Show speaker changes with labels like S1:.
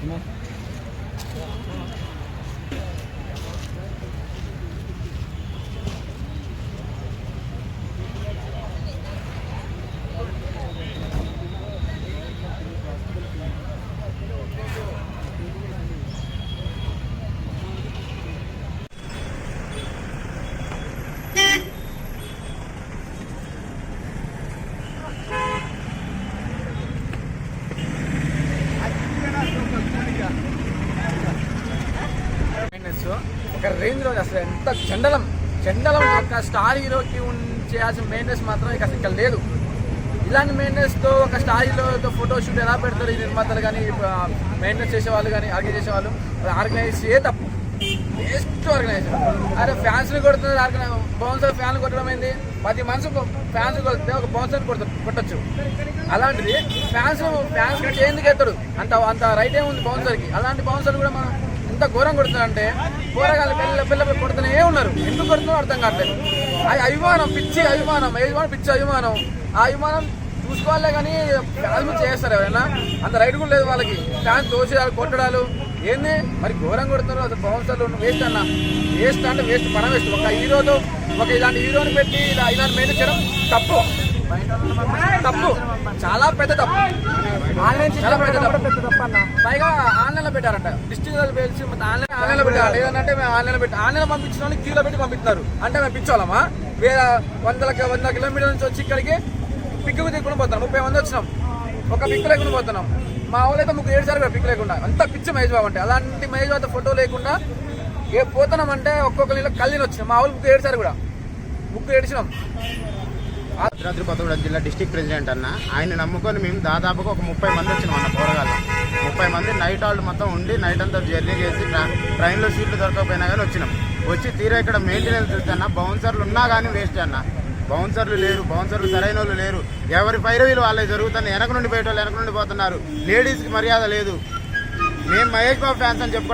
S1: ఒక రేంజ్ లో అసలు ఎంత చెండలం ఒక స్టార్ హీరోకి చేయాల్సిన మెయింటెనెన్స్ మాత్రం ఇక అసలు ఇక్కడ లేదు. ఇలాంటి మెయింటెనెన్స్తో ఒక స్టార్ హీరోతో ఫోటోషూట్ ఎలా పెడతారు ఈ నిర్మాతలు కానీ మెయింటెనెన్స్ చేసేవాళ్ళు కానీ ఆర్గనైజ్ చేసేవాళ్ళు? ఆర్గనైజ్ తప్పు, బెస్ట్ ఆర్గనైజేషన్. అరే ఫ్యాన్స్ని కొడుతున్నారు, బౌన్సర్ ఫ్యాన్లు కొట్టడం ఏంది? 10 మనసు ఫ్యాన్స్ కొడితే ఒక బౌన్సర్ కొట్టచ్చు. అలాంటిది ఫ్యాన్స్ చేందుకు ఎత్తాడు అంత రైట్ ఏముంది బౌన్సర్కి? అలాంటి బౌన్సర్ కూడా మనం ఎంత ఘోరం కొడుతున్నారంటే కూరగాయలు పిల్లలు కొడుతూనే ఉన్నారు. ఎందుకు కొడుతున్నారో అర్థం కావట్లేదు. అభిమానం పిచ్చి అభిమానం ఆ అభిమానం చూసుకోవాలే కానీ ఫ్యాన్స్ చేస్తారు ఎవరైనా. అంత రైట్ కూడా లేదు వాళ్ళకి. ఫ్యాన్స్ తోసేయాలి, కొట్టడాలు ఏంది మరి ఘోరం కొడుతున్నారు. అసలు బౌన్సర్లు వేస్ట్ అంటే వేస్ట్, పని వేస్ట్. ఇలాంటి హీరోని పెట్టి ఇలాంటి మెయింటైన్ చేయడం తప్పు, చాలా పెద్ద తప్పు. పైగా ఆన్లైన్లో పెట్టారంట, డిస్ట్రిక్ట్ పేల్చి ఆన్లైన్లో పెట్టారు. ఏదంటే మేము ఆన్లైన్లో పంపించిన వాళ్ళని క్యూలో పెట్టి పంపిస్తున్నారు. అంటే మేము పిచ్చోళ్ళమా? వేరే 100 కిలోమీటర్ల నుంచి వచ్చి ఇక్కడికి పిక్కు తీసుకుని పోతున్నాం. 30 మంది వచ్చినాం, ఒక పిక్కు లేకుండా పోతున్నాం. మా వాళ్ళు అయితే 3 ఏడ్చారు కూడా పిక్కు లేకుండా. అంత పిచ్చి మహేష్ బాబు అంటే. అలాంటి మహేష్ బాబు ఫోటో లేకుండా పోతున్నామంటే ఒక్కొక్కరిలో కళ్ళని వచ్చినాం. మా వాళ్ళు 3 ఏడ్చారు కూడా, 3 ఏడ్చినాం.
S2: భద్రాద్రి కొత్తగూడెం జిల్లా డిస్ట్రిక్ట్ ప్రెసిడెంట్ అన్న. ఆయన నమ్ముకొని మేము దాదాపుగా ఒక 30 మంది వచ్చినాం అన్న. పోరగాళ్ళం 30 మంది నైట్ హాల్ట్ మొత్తం ఉండి నైట్ అంతా జర్నీ చేసి ట్రైన్లో సీట్లు దొరకకపోయినా కానీ వచ్చినాం. వచ్చి తీరా ఇక్కడ మెయింటెనెన్స్ చూస్తే అన్న బౌన్సర్లు ఉన్నా కానీ వేస్ట్ అన్న. బౌన్సర్లు లేరు, బౌన్సర్లు సరైన వాళ్ళు లేరు. ఎవరి పైరవీలు వాళ్ళే జరుగుతున్నాయి. వెనక నుండి పోయేటోళ్ళు వెనక నుండి పోతున్నారు. లేడీస్కి మర్యాద లేదు. మేము మహేష్ బాబు ఫ్యాన్స్ అని చెప్పుకో